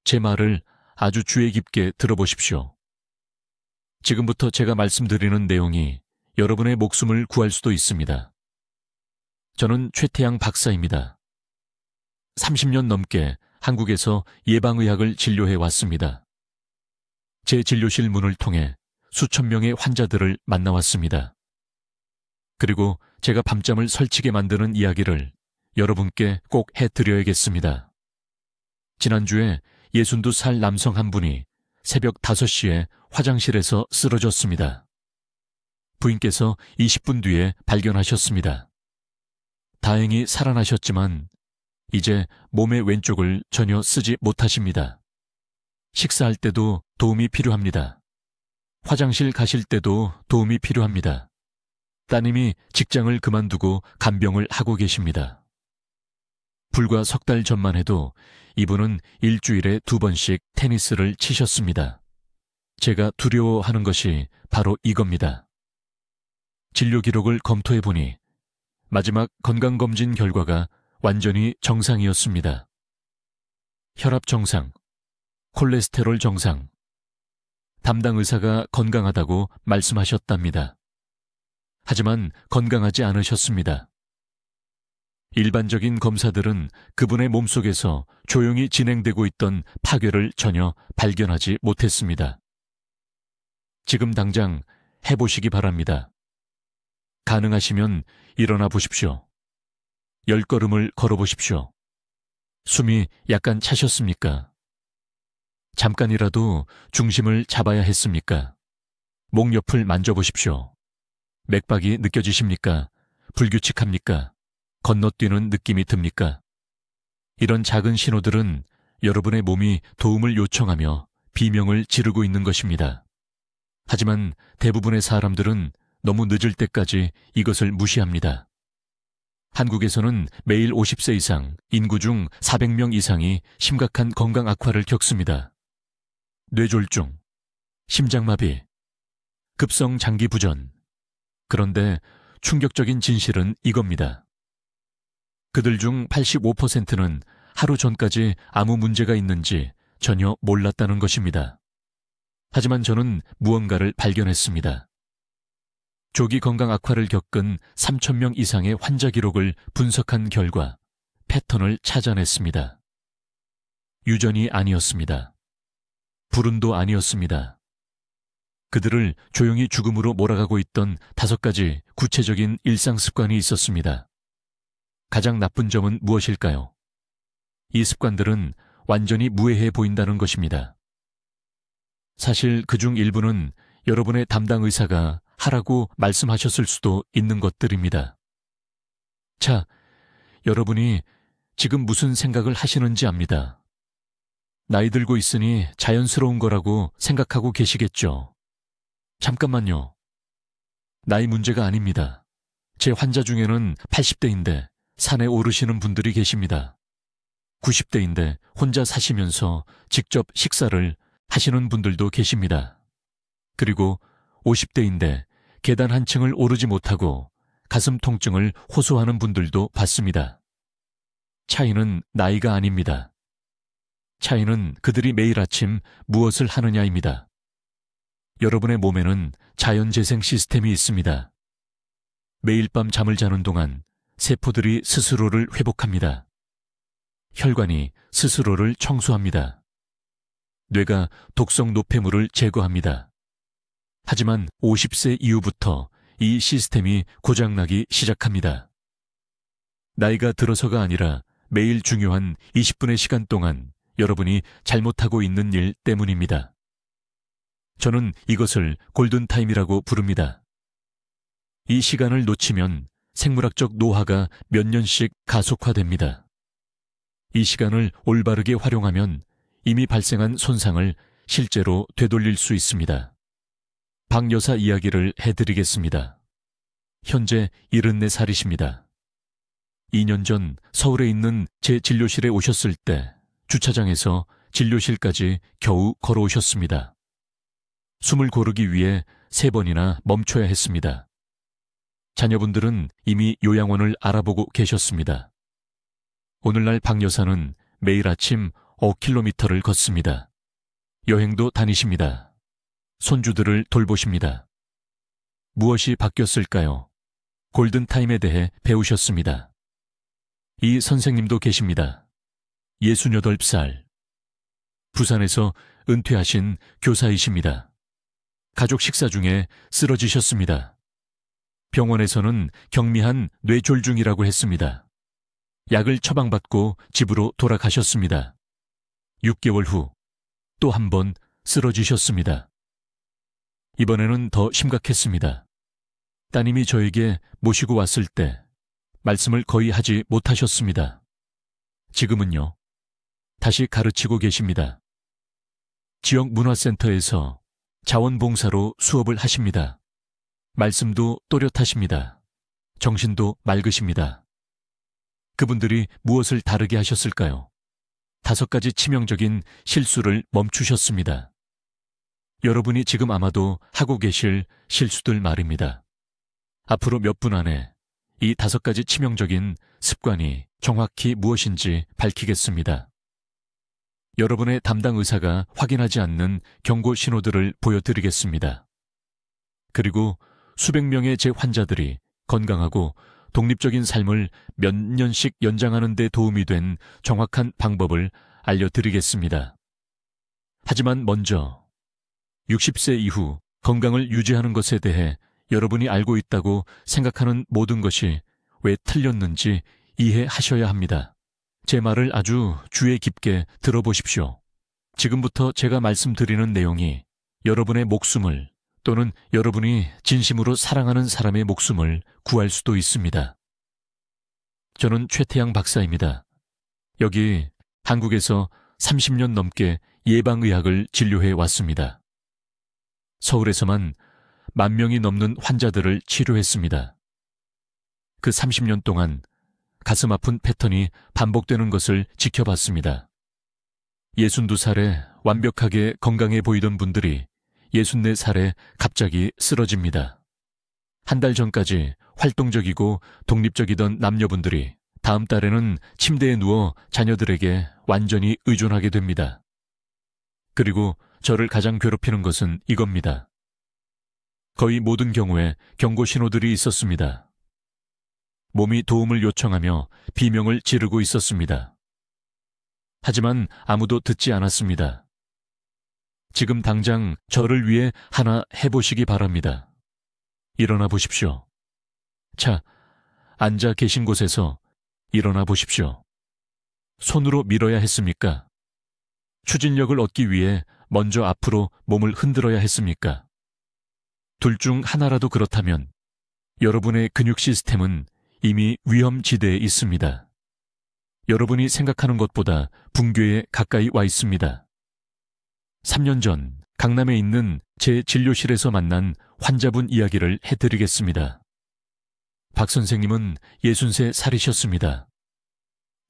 제 말을 아주 주의 깊게 들어보십시오. 지금부터 제가 말씀드리는 내용이 여러분의 목숨을 구할 수도 있습니다. 저는 최태양 박사입니다. 30년 넘게 한국에서 예방의학을 진료해 왔습니다. 제 진료실 문을 통해 수천 명의 환자들을 만나왔습니다. 그리고 제가 밤잠을 설치게 만드는 이야기를 여러분께 꼭 해드려야겠습니다. 지난주에 62살 남성 한 분이 새벽 5시에 화장실에서 쓰러졌습니다. 부인께서 20분 뒤에 발견하셨습니다. 다행히 살아나셨지만 이제 몸의 왼쪽을 전혀 쓰지 못하십니다. 식사할 때도 도움이 필요합니다. 화장실 가실 때도 도움이 필요합니다. 따님이 직장을 그만두고 간병을 하고 계십니다. 불과 석 달 전만 해도 이분은 일주일에 2번씩 테니스를 치셨습니다. 제가 두려워하는 것이 바로 이겁니다. 진료 기록을 검토해보니 마지막 건강검진 결과가 완전히 정상이었습니다. 혈압 정상, 콜레스테롤 정상, 담당 의사가 건강하다고 말씀하셨답니다. 하지만 건강하지 않으셨습니다. 일반적인 검사들은 그분의 몸속에서 조용히 진행되고 있던 파괴를 전혀 발견하지 못했습니다. 지금 당장 해보시기 바랍니다. 가능하시면 일어나 보십시오. 10걸음을 걸어보십시오. 숨이 약간 차셨습니까? 잠깐이라도 중심을 잡아야 했습니까? 목 옆을 만져보십시오. 맥박이 느껴지십니까? 불규칙합니까? 건너뛰는 느낌이 듭니까? 이런 작은 신호들은 여러분의 몸이 도움을 요청하며 비명을 지르고 있는 것입니다. 하지만 대부분의 사람들은 너무 늦을 때까지 이것을 무시합니다. 한국에서는 매일 50세 이상, 인구 중 400명 이상이 심각한 건강 악화를 겪습니다. 뇌졸중, 심장마비, 급성 장기부전. 그런데 충격적인 진실은 이겁니다. 그들 중 85%는 하루 전까지 아무 문제가 있는지 전혀 몰랐다는 것입니다. 하지만 저는 무언가를 발견했습니다. 조기 건강 악화를 겪은 3,000명 이상의 환자 기록을 분석한 결과 패턴을 찾아냈습니다. 유전이 아니었습니다. 불운도 아니었습니다. 그들을 조용히 죽음으로 몰아가고 있던 5가지 구체적인 일상 습관이 있었습니다. 가장 나쁜 점은 무엇일까요? 이 습관들은 완전히 무해해 보인다는 것입니다. 사실 그중 일부는 여러분의 담당 의사가 하라고 말씀하셨을 수도 있는 것들입니다. 자, 여러분이 지금 무슨 생각을 하시는지 압니다. 나이 들고 있으니 자연스러운 거라고 생각하고 계시겠죠. 잠깐만요. 나이 문제가 아닙니다. 제 환자 중에는 80대인데 산에 오르시는 분들이 계십니다. 90대인데 혼자 사시면서 직접 식사를 하시는 분들도 계십니다. 그리고 50대인데 계단 한 층을 오르지 못하고 가슴 통증을 호소하는 분들도 봤습니다. 차이는 나이가 아닙니다. 차이는 그들이 매일 아침 무엇을 하느냐입니다. 여러분의 몸에는 자연재생 시스템이 있습니다. 매일 밤 잠을 자는 동안 세포들이 스스로를 회복합니다. 혈관이 스스로를 청소합니다. 뇌가 독성 노폐물을 제거합니다. 하지만 50세 이후부터 이 시스템이 고장나기 시작합니다. 나이가 들어서가 아니라 매일 중요한 20분의 시간 동안 여러분이 잘못하고 있는 일 때문입니다. 저는 이것을 골든타임이라고 부릅니다. 이 시간을 놓치면 생물학적 노화가 몇 년씩 가속화됩니다. 이 시간을 올바르게 활용하면 이미 발생한 손상을 실제로 되돌릴 수 있습니다. 박 여사 이야기를 해드리겠습니다. 현재 74살이십니다. 2년 전 서울에 있는 제 진료실에 오셨을 때 주차장에서 진료실까지 겨우 걸어오셨습니다. 숨을 고르기 위해 3번이나 멈춰야 했습니다. 자녀분들은 이미 요양원을 알아보고 계셨습니다. 오늘날 박 여사는 매일 아침 5km를 걷습니다. 여행도 다니십니다. 손주들을 돌보십니다. 무엇이 바뀌었을까요? 골든타임에 대해 배우셨습니다. 이 선생님도 계십니다. 68살. 부산에서 은퇴하신 교사이십니다. 가족 식사 중에 쓰러지셨습니다. 병원에서는 경미한 뇌졸중이라고 했습니다. 약을 처방받고 집으로 돌아가셨습니다. 6개월 후 또 한 번 쓰러지셨습니다. 이번에는 더 심각했습니다. 따님이 저에게 모시고 왔을 때 말씀을 거의 하지 못하셨습니다. 지금은요, 다시 가르치고 계십니다. 지역 문화센터에서 자원봉사로 수업을 하십니다. 말씀도 또렷하십니다. 정신도 맑으십니다. 그분들이 무엇을 다르게 하셨을까요? 5가지 치명적인 실수를 멈추셨습니다. 여러분이 지금 아마도 하고 계실 실수들 말입니다. 앞으로 몇 분 안에 이 5가지 치명적인 습관이 정확히 무엇인지 밝히겠습니다. 여러분의 담당 의사가 확인하지 않는 경고 신호들을 보여드리겠습니다. 그리고 수백 명의 제 환자들이 건강하고 독립적인 삶을 몇 년씩 연장하는 데 도움이 된 정확한 방법을 알려드리겠습니다. 하지만 먼저 60세 이후 건강을 유지하는 것에 대해 여러분이 알고 있다고 생각하는 모든 것이 왜 틀렸는지 이해하셔야 합니다. 제 말을 아주 주의 깊게 들어보십시오. 지금부터 제가 말씀드리는 내용이 여러분의 목숨을 또는 여러분이 진심으로 사랑하는 사람의 목숨을 구할 수도 있습니다. 저는 최태양 박사입니다. 여기 한국에서 30년 넘게 예방의학을 진료해 왔습니다. 서울에서만 10,000명이 넘는 환자들을 치료했습니다. 그 30년 동안 가슴 아픈 패턴이 반복되는 것을 지켜봤습니다. 62살에 완벽하게 건강해 보이던 분들이 64살에 갑자기 쓰러집니다. 한 달 전까지 활동적이고 독립적이던 남녀분들이 다음 달에는 침대에 누워 자녀들에게 완전히 의존하게 됩니다. 그리고 저를 가장 괴롭히는 것은 이겁니다. 거의 모든 경우에 경고 신호들이 있었습니다. 몸이 도움을 요청하며 비명을 지르고 있었습니다. 하지만 아무도 듣지 않았습니다. 지금 당장 저를 위해 하나 해보시기 바랍니다. 일어나 보십시오. 자, 앉아 계신 곳에서 일어나 보십시오. 손으로 밀어야 했습니까? 추진력을 얻기 위해 먼저 앞으로 몸을 흔들어야 했습니까? 둘 중 하나라도 그렇다면 여러분의 근육 시스템은 이미 위험지대에 있습니다. 여러분이 생각하는 것보다 붕괴에 가까이 와 있습니다. 3년 전 강남에 있는 제 진료실에서 만난 환자분 이야기를 해드리겠습니다. 박 선생님은 63살이셨습니다.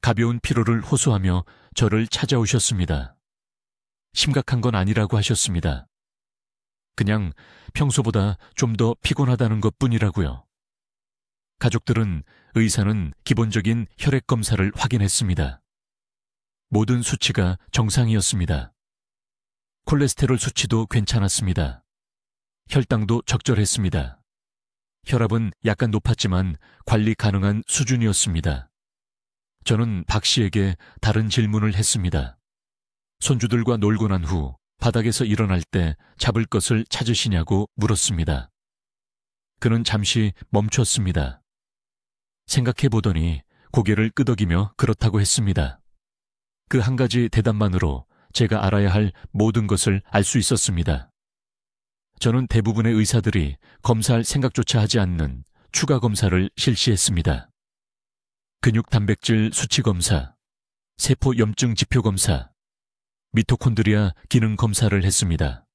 가벼운 피로를 호소하며 저를 찾아오셨습니다. 심각한 건 아니라고 하셨습니다. 그냥 평소보다 좀 더 피곤하다는 것뿐이라고요. 가족들은 의사는 기본적인 혈액 검사를 확인했습니다. 모든 수치가 정상이었습니다. 콜레스테롤 수치도 괜찮았습니다. 혈당도 적절했습니다. 혈압은 약간 높았지만 관리 가능한 수준이었습니다. 저는 박 씨에게 다른 질문을 했습니다. 손주들과 놀고 난 후 바닥에서 일어날 때 잡을 것을 찾으시냐고 물었습니다. 그는 잠시 멈췄습니다. 생각해 보더니 고개를 끄덕이며 그렇다고 했습니다. 그 한 가지 대답만으로 제가 알아야 할 모든 것을 알 수 있었습니다. 저는 대부분의 의사들이 검사할 생각조차 하지 않는 추가 검사를 실시했습니다. 근육 단백질 수치 검사, 세포 염증 지표 검사, 미토콘드리아 기능 검사를 했습니다.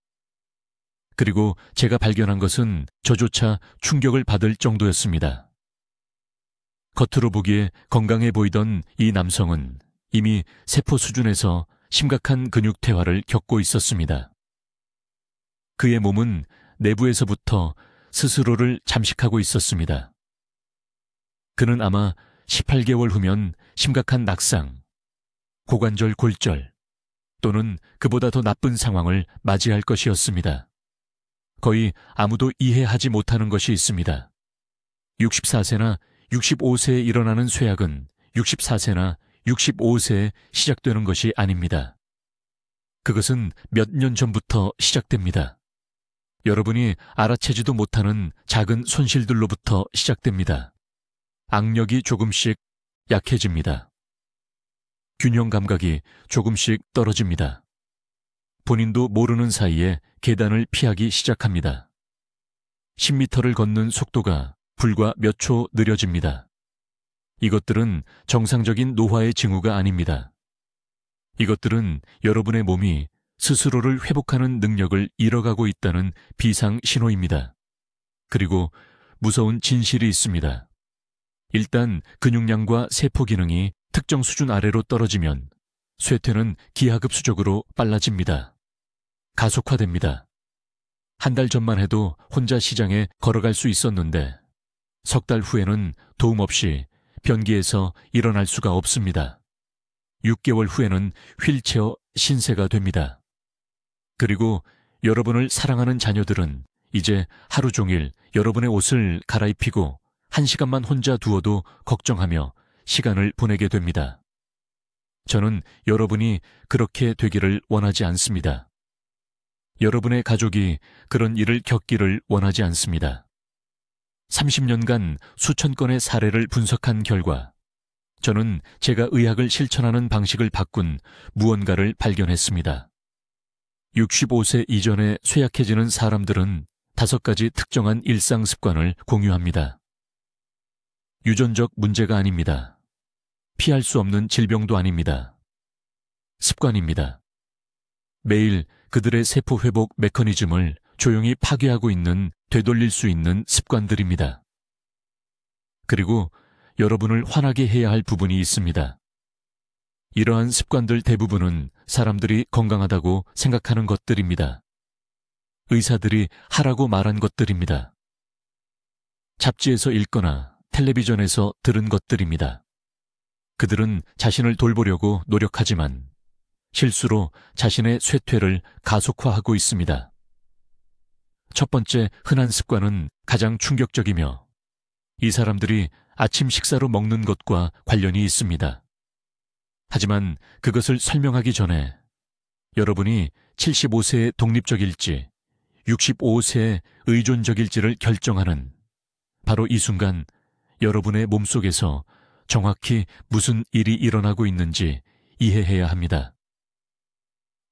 그리고 제가 발견한 것은 저조차 충격을 받을 정도였습니다. 겉으로 보기에 건강해 보이던 이 남성은 이미 세포 수준에서 심각한 근육 퇴화를 겪고 있었습니다. 그의 몸은 내부에서부터 스스로를 잠식하고 있었습니다. 그는 아마 18개월 후면 심각한 낙상, 고관절 골절, 또는 그보다 더 나쁜 상황을 맞이할 것이었습니다. 거의 아무도 이해하지 못하는 것이 있습니다. 64세나 65세에 일어나는 쇠약은 64세나 65세에 시작되는 것이 아닙니다. 그것은 몇 년 전부터 시작됩니다. 여러분이 알아채지도 못하는 작은 손실들로부터 시작됩니다. 악력이 조금씩 약해집니다. 균형 감각이 조금씩 떨어집니다. 본인도 모르는 사이에 계단을 피하기 시작합니다. 10m를 걷는 속도가 불과 몇 초 느려집니다. 이것들은 정상적인 노화의 징후가 아닙니다. 이것들은 여러분의 몸이 스스로를 회복하는 능력을 잃어가고 있다는 비상 신호입니다. 그리고 무서운 진실이 있습니다. 일단 근육량과 세포 기능이 특정 수준 아래로 떨어지면 쇠퇴는 기하급수적으로 빨라집니다. 가속화됩니다. 한 달 전만 해도 혼자 시장에 걸어갈 수 있었는데 석 달 후에는 도움 없이 변기에서 일어날 수가 없습니다. 6개월 후에는 휠체어 신세가 됩니다. 그리고 여러분을 사랑하는 자녀들은 이제 하루 종일 여러분의 옷을 갈아입히고 1시간만 혼자 두어도 걱정하며 시간을 보내게 됩니다. 저는 여러분이 그렇게 되기를 원하지 않습니다. 여러분의 가족이 그런 일을 겪기를 원하지 않습니다. 30년간 수천 건의 사례를 분석한 결과 저는 제가 의학을 실천하는 방식을 바꾼 무언가를 발견했습니다. 65세 이전에 쇠약해지는 사람들은 5가지 특정한 일상 습관을 공유합니다. 유전적 문제가 아닙니다. 피할 수 없는 질병도 아닙니다. 습관입니다. 매일 그들의 세포 회복 메커니즘을 조용히 파괴하고 있는 되돌릴 수 있는 습관들입니다. 그리고 여러분을 화나게 해야 할 부분이 있습니다. 이러한 습관들 대부분은 사람들이 건강하다고 생각하는 것들입니다. 의사들이 하라고 말한 것들입니다. 잡지에서 읽거나 텔레비전에서 들은 것들입니다. 그들은 자신을 돌보려고 노력하지만 실수로 자신의 쇠퇴를 가속화하고 있습니다. 첫 번째 흔한 습관은 가장 충격적이며 이 사람들이 아침 식사로 먹는 것과 관련이 있습니다. 하지만 그것을 설명하기 전에 여러분이 75세에 독립적일지 65세에 의존적일지를 결정하는 바로 이 순간 여러분의 몸속에서 정확히 무슨 일이 일어나고 있는지 이해해야 합니다.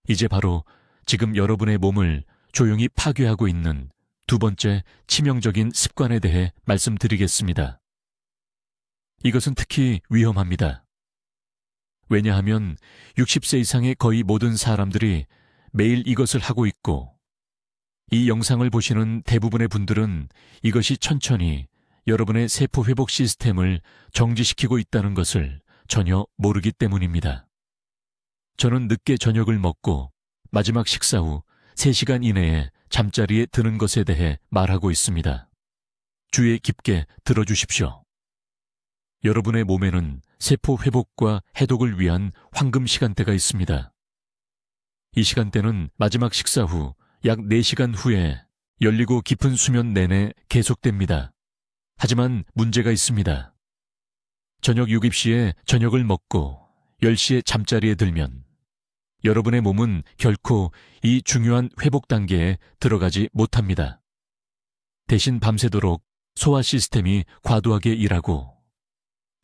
이제 바로 지금 여러분의 몸을 조용히 파괴하고 있는 두 번째 치명적인 습관에 대해 말씀드리겠습니다. 이것은 특히 위험합니다. 왜냐하면 60세 이상의 거의 모든 사람들이 매일 이것을 하고 있고 이 영상을 보시는 대부분의 분들은 이것이 천천히 여러분의 세포 회복 시스템을 정지시키고 있다는 것을 전혀 모르기 때문입니다. 저는 늦게 저녁을 먹고 마지막 식사 후 3시간 이내에 잠자리에 드는 것에 대해 말하고 있습니다. 주의 깊게 들어주십시오. 여러분의 몸에는 세포 회복과 해독을 위한 황금 시간대가 있습니다. 이 시간대는 마지막 식사 후 약 4시간 후에 열리고 깊은 수면 내내 계속됩니다. 하지만 문제가 있습니다. 저녁 6시에 저녁을 먹고 10시에 잠자리에 들면 여러분의 몸은 결코 이 중요한 회복 단계에 들어가지 못합니다. 대신 밤새도록 소화 시스템이 과도하게 일하고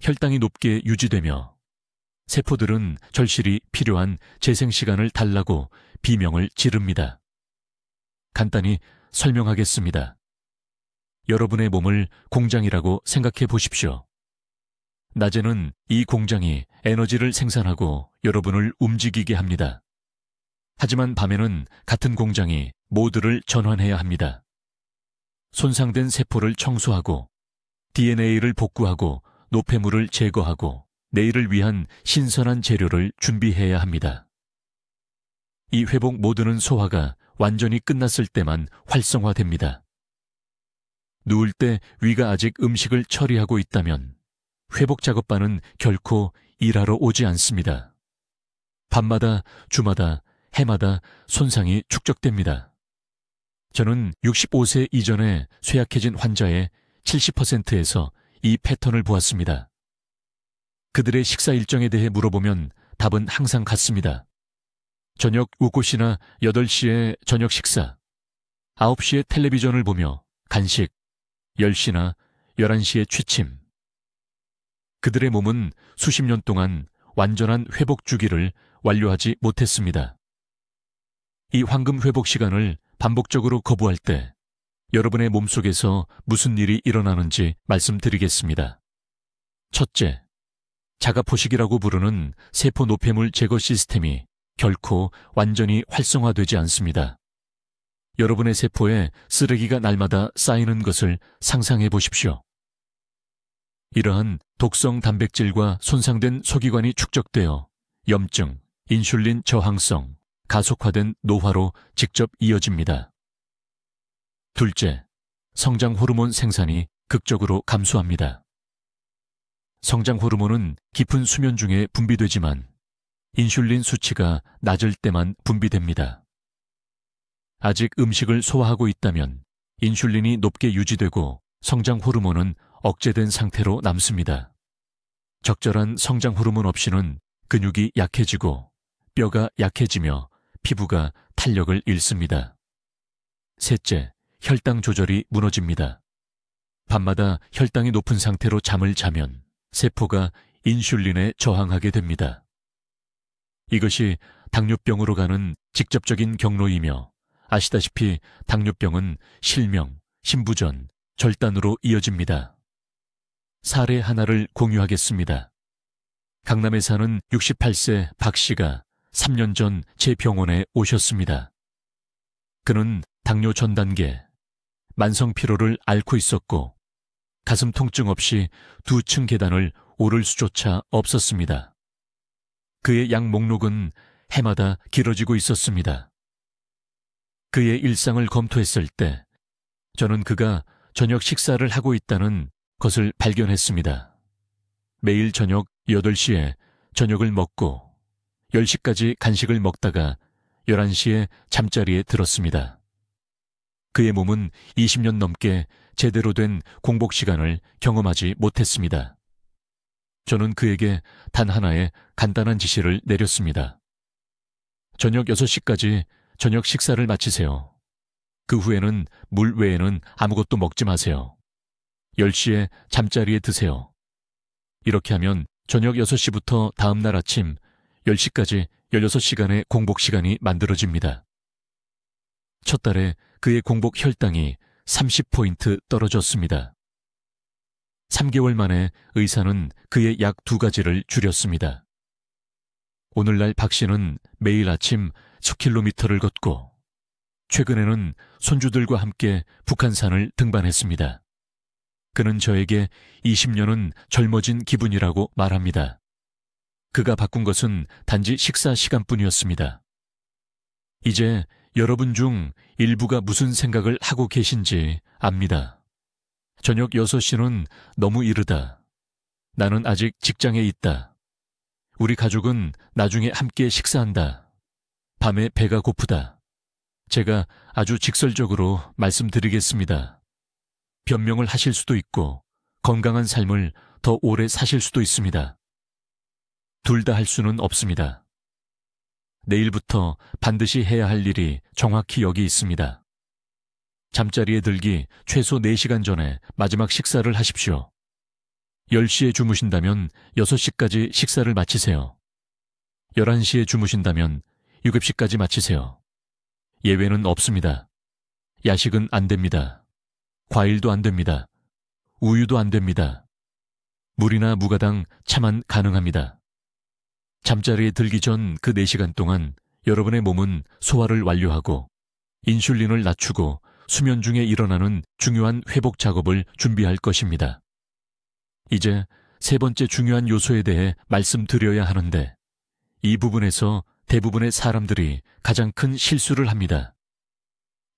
혈당이 높게 유지되며 세포들은 절실히 필요한 재생 시간을 달라고 비명을 지릅니다. 간단히 설명하겠습니다. 여러분의 몸을 공장이라고 생각해 보십시오. 낮에는 이 공장이 에너지를 생산하고 여러분을 움직이게 합니다. 하지만 밤에는 같은 공장이 모두를 전환해야 합니다. 손상된 세포를 청소하고 DNA를 복구하고 노폐물을 제거하고 내일을 위한 신선한 재료를 준비해야 합니다. 이 회복 모드는 소화가 완전히 끝났을 때만 활성화됩니다. 누울 때 위가 아직 음식을 처리하고 있다면 회복 작업반은 결코 일하러 오지 않습니다. 밤마다, 주마다, 해마다 손상이 축적됩니다. 저는 65세 이전에 쇠약해진 환자의 70%에서 이 패턴을 보았습니다. 그들의 식사 일정에 대해 물어보면 답은 항상 같습니다. 저녁 7시나 8시에 저녁 식사, 9시에 텔레비전을 보며 간식, 10시나 11시에 취침. 그들의 몸은 수십 년 동안 완전한 회복 주기를 완료하지 못했습니다. 이 황금 회복 시간을 반복적으로 거부할 때 여러분의 몸속에서 무슨 일이 일어나는지 말씀드리겠습니다. 첫째, 자가포식이라고 부르는 세포 노폐물 제거 시스템이 결코 완전히 활성화되지 않습니다. 여러분의 세포에 쓰레기가 날마다 쌓이는 것을 상상해 보십시오. 이러한 독성 단백질과 손상된 소기관이 축적되어 염증, 인슐린 저항성, 가속화된 노화로 직접 이어집니다. 둘째, 성장 호르몬 생산이 극적으로 감소합니다. 성장 호르몬은 깊은 수면 중에 분비되지만 인슐린 수치가 낮을 때만 분비됩니다. 아직 음식을 소화하고 있다면 인슐린이 높게 유지되고 성장 호르몬은 억제된 상태로 남습니다. 적절한 성장 호르몬 없이는 근육이 약해지고 뼈가 약해지며 피부가 탄력을 잃습니다. 셋째, 혈당 조절이 무너집니다. 밤마다 혈당이 높은 상태로 잠을 자면 세포가 인슐린에 저항하게 됩니다. 이것이 당뇨병으로 가는 직접적인 경로이며 아시다시피 당뇨병은 실명, 심부전, 절단으로 이어집니다. 사례 하나를 공유하겠습니다. 강남에 사는 68세 박 씨가 3년 전 제 병원에 오셨습니다. 그는 당뇨 전 단계, 만성 피로를 앓고 있었고 가슴 통증 없이 2층 계단을 오를 수조차 없었습니다. 그의 약 목록은 해마다 길어지고 있었습니다. 그의 일상을 검토했을 때 저는 그가 저녁 식사를 하고 있다는 것을 발견했습니다. 매일 저녁 8시에 저녁을 먹고 10시까지 간식을 먹다가 11시에 잠자리에 들었습니다. 그의 몸은 20년 넘게 제대로 된 공복 시간을 경험하지 못했습니다. 저는 그에게 단 하나의 간단한 지시를 내렸습니다. 저녁 6시까지 저녁 식사를 마치세요. 그 후에는 물 외에는 아무것도 먹지 마세요. 10시에 잠자리에 드세요. 이렇게 하면 저녁 6시부터 다음날 아침 10시까지 16시간의 공복 시간이 만들어집니다. 첫 달에 그의 공복 혈당이 30포인트 떨어졌습니다. 3개월 만에 의사는 그의 약 2가지를 줄였습니다. 오늘날 박 씨는 매일 아침 10km를 걷고 최근에는 손주들과 함께 북한산을 등반했습니다. 그는 저에게 20년은 젊어진 기분이라고 말합니다. 그가 바꾼 것은 단지 식사 시간뿐이었습니다. 이제 여러분 중 일부가 무슨 생각을 하고 계신지 압니다. 저녁 6시는 너무 이르다. 나는 아직 직장에 있다. 우리 가족은 나중에 함께 식사한다. 밤에 배가 고프다. 제가 아주 직설적으로 말씀드리겠습니다. 변명을 하실 수도 있고 건강한 삶을 더 오래 사실 수도 있습니다. 둘 다 할 수는 없습니다. 내일부터 반드시 해야 할 일이 정확히 여기 있습니다. 잠자리에 들기 최소 4시간 전에 마지막 식사를 하십시오. 10시에 주무신다면 6시까지 식사를 마치세요. 11시에 주무신다면 7시까지 마치세요. 예외는 없습니다. 야식은 안 됩니다. 과일도 안 됩니다. 우유도 안 됩니다. 물이나 무가당 차만 가능합니다. 잠자리에 들기 전 그 4시간 동안 여러분의 몸은 소화를 완료하고 인슐린을 낮추고 수면 중에 일어나는 중요한 회복 작업을 준비할 것입니다. 이제 세 번째 중요한 요소에 대해 말씀드려야 하는데 이 부분에서 대부분의 사람들이 가장 큰 실수를 합니다.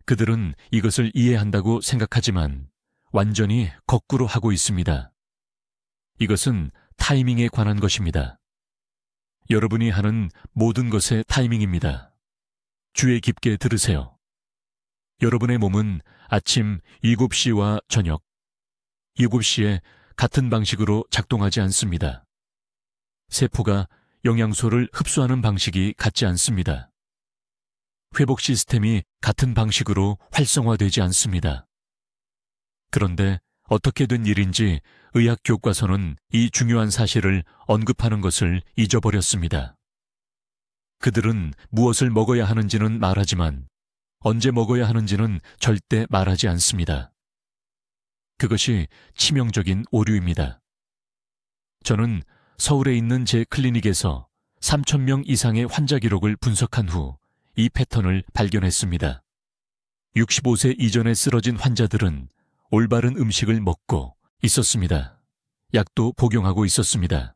그들은 이것을 이해한다고 생각하지만 완전히 거꾸로 하고 있습니다. 이것은 타이밍에 관한 것입니다. 여러분이 하는 모든 것의 타이밍입니다. 주의 깊게 들으세요. 여러분의 몸은 아침 7시와 저녁 7시에 같은 방식으로 작동하지 않습니다. 세포가 영양소를 흡수하는 방식이 같지 않습니다. 회복 시스템이 같은 방식으로 활성화되지 않습니다. 그런데 어떻게 된 일인지 의학 교과서는 이 중요한 사실을 언급하는 것을 잊어버렸습니다. 그들은 무엇을 먹어야 하는지는 말하지만 언제 먹어야 하는지는 절대 말하지 않습니다. 그것이 치명적인 오류입니다. 저는 서울에 있는 제 클리닉에서 3,000명 이상의 환자 기록을 분석한 후 이 패턴을 발견했습니다. 65세 이전에 쓰러진 환자들은 올바른 음식을 먹고 있었습니다. 약도 복용하고 있었습니다.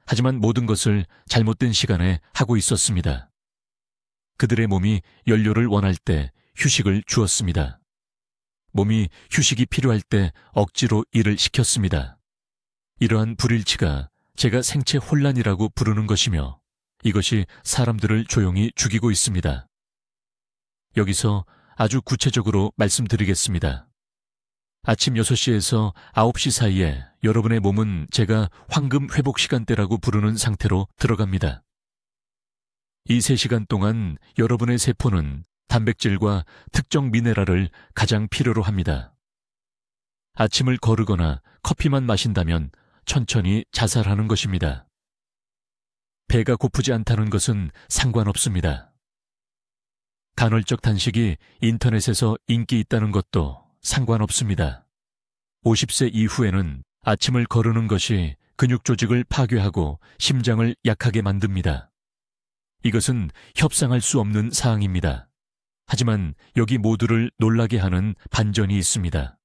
하지만 모든 것을 잘못된 시간에 하고 있었습니다. 그들의 몸이 연료를 원할 때 휴식을 주었습니다. 몸이 휴식이 필요할 때 억지로 일을 시켰습니다. 이러한 불일치가 제가 생체 혼란이라고 부르는 것이며 이것이 사람들을 조용히 죽이고 있습니다. 여기서 아주 구체적으로 말씀드리겠습니다. 아침 6시에서 9시 사이에 여러분의 몸은 제가 황금 회복 시간대라고 부르는 상태로 들어갑니다. 이 3시간 동안 여러분의 세포는 단백질과 특정 미네랄을 가장 필요로 합니다. 아침을 거르거나 커피만 마신다면 천천히 자살하는 것입니다. 배가 고프지 않다는 것은 상관없습니다. 간헐적 단식이 인터넷에서 인기 있다는 것도 상관없습니다. 50세 이후에는 아침을 거르는 것이 근육 조직을 파괴하고 심장을 약하게 만듭니다. 이것은 협상할 수 없는 사항입니다. 하지만 여기 모두를 놀라게 하는 반전이 있습니다.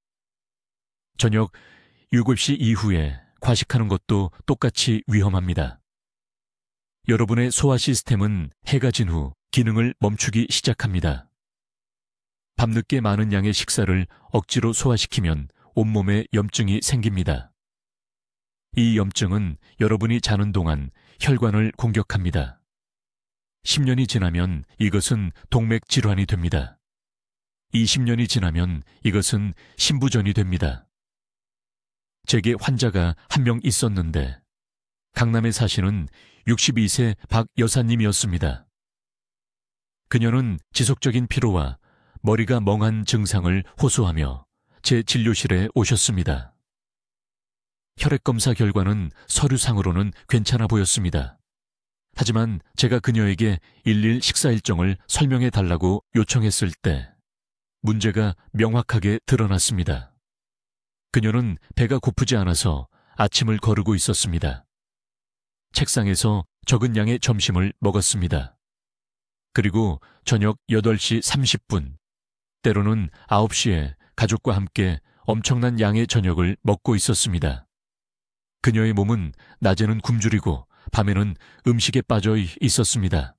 저녁 7시 이후에 과식하는 것도 똑같이 위험합니다. 여러분의 소화 시스템은 해가 진 후 기능을 멈추기 시작합니다. 밤늦게 많은 양의 식사를 억지로 소화시키면 온몸에 염증이 생깁니다. 이 염증은 여러분이 자는 동안 혈관을 공격합니다. 10년이 지나면 이것은 동맥 질환이 됩니다. 20년이 지나면 이것은 심부전이 됩니다. 제게 환자가 한 명 있었는데 강남에 사시는 62세 박 여사님이었습니다. 그녀는 지속적인 피로와 머리가 멍한 증상을 호소하며 제 진료실에 오셨습니다. 혈액검사 결과는 서류상으로는 괜찮아 보였습니다. 하지만 제가 그녀에게 일일 식사 일정을 설명해 달라고 요청했을 때 문제가 명확하게 드러났습니다. 그녀는 배가 고프지 않아서 아침을 거르고 있었습니다. 책상에서 적은 양의 점심을 먹었습니다. 그리고 저녁 8시 30분, 때로는 9시에 가족과 함께 엄청난 양의 저녁을 먹고 있었습니다. 그녀의 몸은 낮에는 굶주리고 밤에는 음식에 빠져 있었습니다.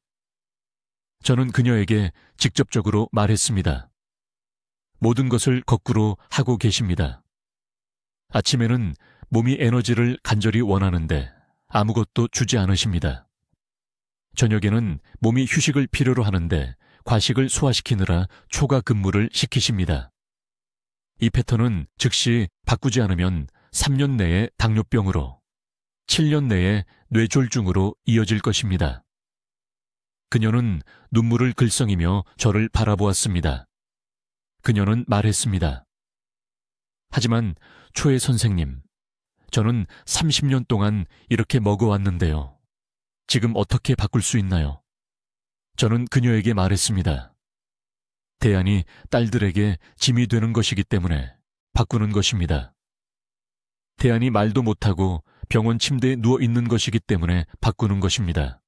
저는 그녀에게 직접적으로 말했습니다. 모든 것을 거꾸로 하고 계십니다. 아침에는 몸이 에너지를 간절히 원하는데 아무것도 주지 않으십니다. 저녁에는 몸이 휴식을 필요로 하는데 과식을 소화시키느라 초과 근무를 시키십니다. 이 패턴은 즉시 바꾸지 않으면 3년 내에 당뇨병으로, 7년 내에 뇌졸중으로 이어질 것입니다. 그녀는 눈물을 글썽이며 저를 바라보았습니다. 그녀는 말했습니다. 하지만 초혜 선생님, 저는 30년 동안 이렇게 먹어왔는데요. 지금 어떻게 바꿀 수 있나요? 저는 그녀에게 말했습니다. 대안이 딸들에게 짐이 되는 것이기 때문에 바꾸는 것입니다. 대안이 말도 못하고 병원 침대에 누워 있는 것이기 때문에 바꾸는 것입니다.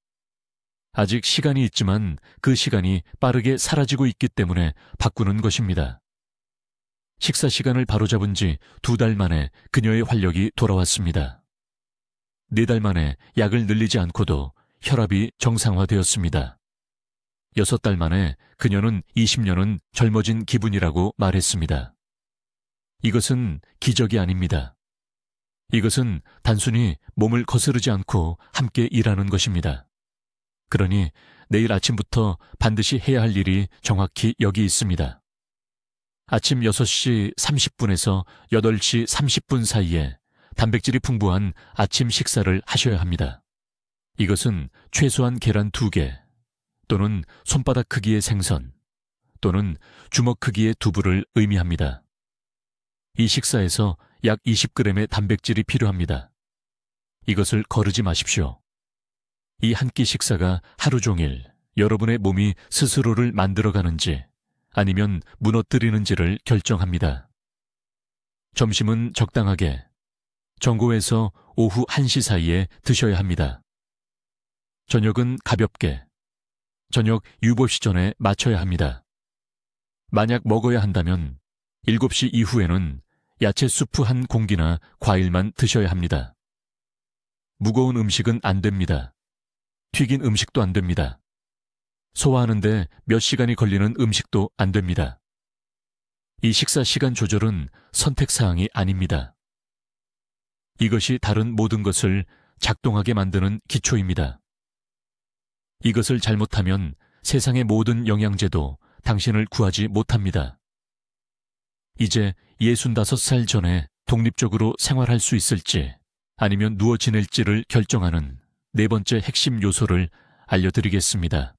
아직 시간이 있지만 그 시간이 빠르게 사라지고 있기 때문에 바꾸는 것입니다. 식사 시간을 바로잡은 지 2달 만에 그녀의 활력이 돌아왔습니다. 4달 만에 약을 늘리지 않고도 혈압이 정상화되었습니다. 6달 만에 그녀는 20년은 젊어진 기분이라고 말했습니다. 이것은 기적이 아닙니다. 이것은 단순히 몸을 거스르지 않고 함께 일하는 것입니다. 그러니 내일 아침부터 반드시 해야 할 일이 정확히 여기 있습니다. 아침 6시 30분에서 8시 30분 사이에 단백질이 풍부한 아침 식사를 하셔야 합니다. 이것은 최소한 계란 2개 또는 손바닥 크기의 생선 또는 주먹 크기의 두부를 의미합니다. 이 식사에서 약 20g의 단백질이 필요합니다. 이것을 거르지 마십시오. 이 한 끼 식사가 하루 종일 여러분의 몸이 스스로를 만들어가는지 아니면 무너뜨리는지를 결정합니다. 점심은 적당하게, 정오에서 오후 1시 사이에 드셔야 합니다. 저녁은 가볍게, 저녁 7시 전에 마쳐야 합니다. 만약 먹어야 한다면 7시 이후에는 야채 수프 한 공기나 과일만 드셔야 합니다. 무거운 음식은 안 됩니다. 튀긴 음식도 안 됩니다. 소화하는데 몇 시간이 걸리는 음식도 안 됩니다. 이 식사 시간 조절은 선택사항이 아닙니다. 이것이 다른 모든 것을 작동하게 만드는 기초입니다. 이것을 잘못하면 세상의 모든 영양제도 당신을 구하지 못합니다. 이제 65살 전에 독립적으로 생활할 수 있을지 아니면 누워 지낼지를 결정하는 네 번째 핵심 요소를 알려드리겠습니다.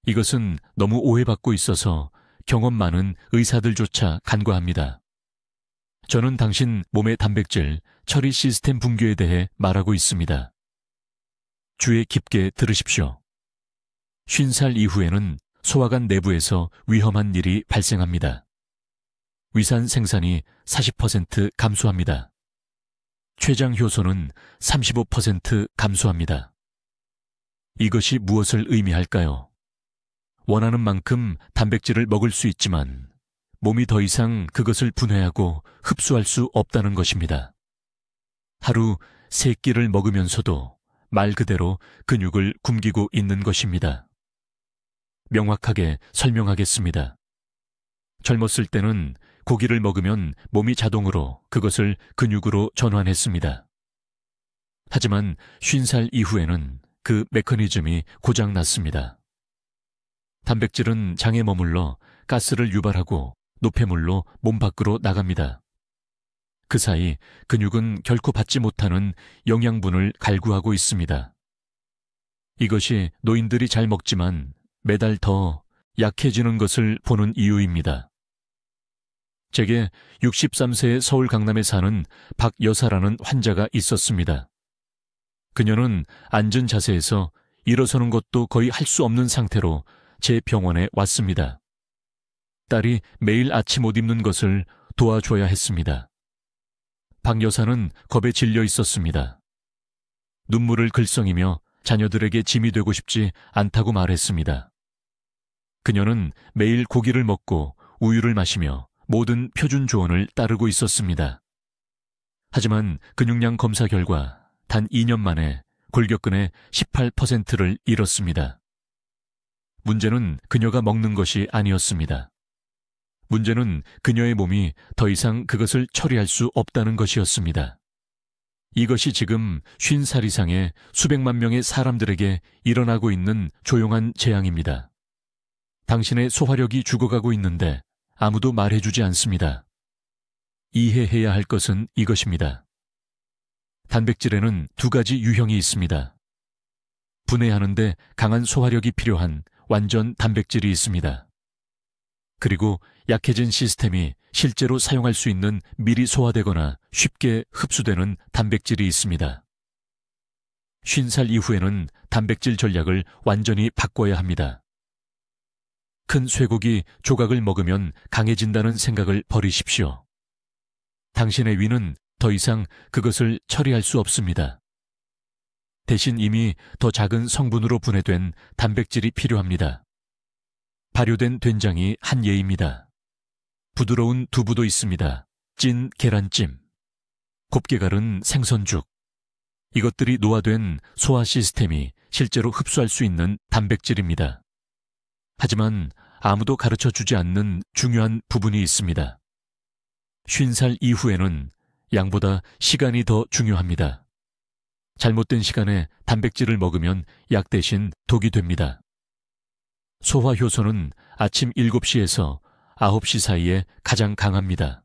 이것은 너무 오해받고 있어서 경험 많은 의사들조차 간과합니다. 저는 당신 몸의 단백질 처리 시스템 붕괴에 대해 말하고 있습니다. 주의 깊게 들으십시오. 50살 이후에는 소화관 내부에서 위험한 일이 발생합니다. 위산 생산이 40% 감소합니다. 췌장 효소는 35% 감소합니다. 이것이 무엇을 의미할까요? 원하는 만큼 단백질을 먹을 수 있지만 몸이 더 이상 그것을 분해하고 흡수할 수 없다는 것입니다. 하루 3끼를 먹으면서도 말 그대로 근육을 굶기고 있는 것입니다. 명확하게 설명하겠습니다. 젊었을 때는 고기를 먹으면 몸이 자동으로 그것을 근육으로 전환했습니다. 하지만 50살 이후에는 그 메커니즘이 고장났습니다. 단백질은 장에 머물러 가스를 유발하고 노폐물로 몸 밖으로 나갑니다. 그 사이 근육은 결코 받지 못하는 영양분을 갈구하고 있습니다. 이것이 노인들이 잘 먹지만 매달 더 약해지는 것을 보는 이유입니다. 제게 63세의 서울 강남에 사는 박 여사라는 환자가 있었습니다. 그녀는 앉은 자세에서 일어서는 것도 거의 할 수 없는 상태로 제 병원에 왔습니다. 딸이 매일 아침 옷 입는 것을 도와줘야 했습니다. 박 여사는 겁에 질려 있었습니다. 눈물을 글썽이며 자녀들에게 짐이 되고 싶지 않다고 말했습니다. 그녀는 매일 고기를 먹고 우유를 마시며 모든 표준 조언을 따르고 있었습니다. 하지만 근육량 검사 결과 단 2년 만에 골격근의 18%를 잃었습니다. 문제는 그녀가 먹는 것이 아니었습니다. 문제는 그녀의 몸이 더 이상 그것을 처리할 수 없다는 것이었습니다. 이것이 지금 50살 이상의 수백만 명의 사람들에게 일어나고 있는 조용한 재앙입니다. 당신의 소화력이 죽어가고 있는데 아무도 말해주지 않습니다. 이해해야 할 것은 이것입니다. 단백질에는 2가지 유형이 있습니다. 분해하는데 강한 소화력이 필요한 완전 단백질이 있습니다. 그리고 약해진 시스템이 실제로 사용할 수 있는 미리 소화되거나 쉽게 흡수되는 단백질이 있습니다. 50살 이후에는 단백질 전략을 완전히 바꿔야 합니다. 큰 쇠고기 조각을 먹으면 강해진다는 생각을 버리십시오. 당신의 위는 더 이상 그것을 처리할 수 없습니다. 대신 이미 더 작은 성분으로 분해된 단백질이 필요합니다. 발효된 된장이 한 예입니다. 부드러운 두부도 있습니다. 찐 계란찜, 곱게 갈은 생선죽. 이것들이 노화된 소화 시스템이 실제로 흡수할 수 있는 단백질입니다. 하지만 아무도 가르쳐주지 않는 중요한 부분이 있습니다. 50살 이후에는 양보다 시간이 더 중요합니다. 잘못된 시간에 단백질을 먹으면 약 대신 독이 됩니다. 소화 효소는 아침 7시에서 9시 사이에 가장 강합니다.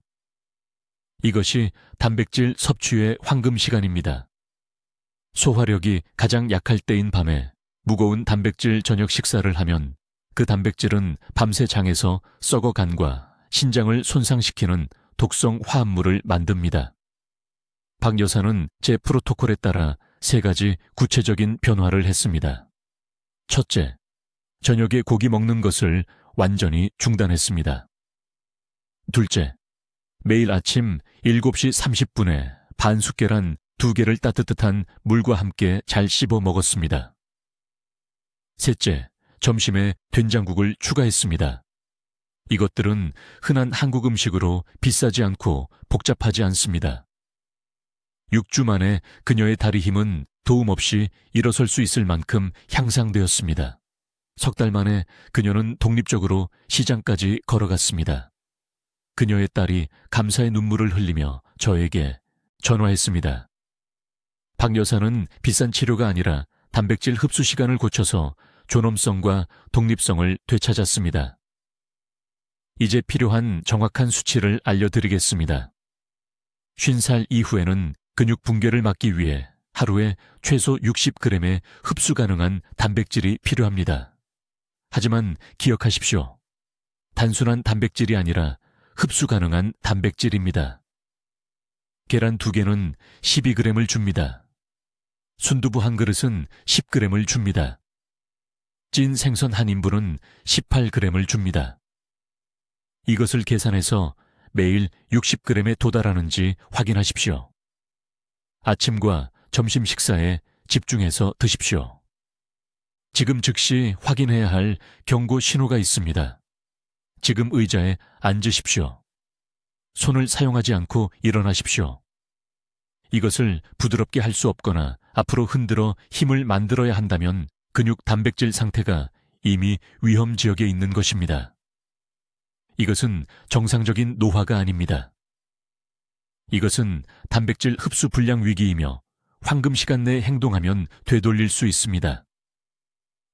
이것이 단백질 섭취의 황금 시간입니다. 소화력이 가장 약할 때인 밤에 무거운 단백질 저녁 식사를 하면 그 단백질은 밤새 장에서 썩어 간과 신장을 손상시키는 독성 화합물을 만듭니다. 박 여사는 제 프로토콜에 따라 3가지 구체적인 변화를 했습니다. 첫째, 저녁에 고기 먹는 것을 완전히 중단했습니다. 둘째, 매일 아침 7시 30분에 반숙 계란 2개를 따뜻한 물과 함께 잘 씹어 먹었습니다. 셋째, 점심에 된장국을 추가했습니다. 이것들은 흔한 한국 음식으로 비싸지 않고 복잡하지 않습니다. 6주 만에 그녀의 다리 힘은 도움 없이 일어설 수 있을 만큼 향상되었습니다. 3달 만에 그녀는 독립적으로 시장까지 걸어갔습니다. 그녀의 딸이 감사의 눈물을 흘리며 저에게 전화했습니다. 박 여사는 비싼 치료가 아니라 단백질 흡수 시간을 고쳐서 존엄성과 독립성을 되찾았습니다. 이제 필요한 정확한 수치를 알려드리겠습니다. 50살 이후에는 근육 붕괴를 막기 위해 하루에 최소 60g의 흡수 가능한 단백질이 필요합니다. 하지만 기억하십시오. 단순한 단백질이 아니라 흡수 가능한 단백질입니다. 계란 2개는 12g을 줍니다. 순두부 1그릇은 10g을 줍니다. 찐 생선 1인분은 18g을 줍니다. 이것을 계산해서 매일 60g에 도달하는지 확인하십시오. 아침과 점심 식사에 집중해서 드십시오. 지금 즉시 확인해야 할 경고 신호가 있습니다. 지금 의자에 앉으십시오. 손을 사용하지 않고 일어나십시오. 이것을 부드럽게 할 수 없거나 앞으로 흔들어 힘을 만들어야 한다면 근육 단백질 상태가 이미 위험 지역에 있는 것입니다. 이것은 정상적인 노화가 아닙니다. 이것은 단백질 흡수 불량 위기이며 황금 시간 내에 행동하면 되돌릴 수 있습니다.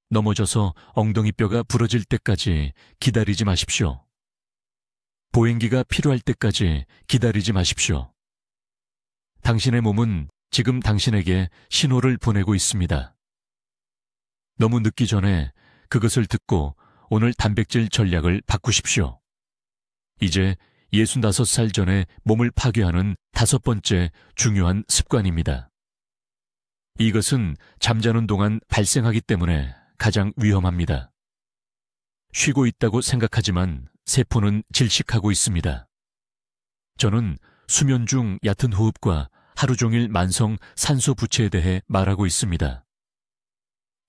넘어져서 엉덩이뼈가 부러질 때까지 기다리지 마십시오. 보행기가 필요할 때까지 기다리지 마십시오. 당신의 몸은 지금 당신에게 신호를 보내고 있습니다. 너무 늦기 전에 그것을 듣고 오늘 단백질 전략을 바꾸십시오. 이제 65살 전에 몸을 파괴하는 5번째 중요한 습관입니다. 이것은 잠자는 동안 발생하기 때문에 가장 위험합니다. 쉬고 있다고 생각하지만 세포는 질식하고 있습니다. 저는 수면 중 얕은 호흡과 하루 종일 만성 산소 부채에 대해 말하고 있습니다.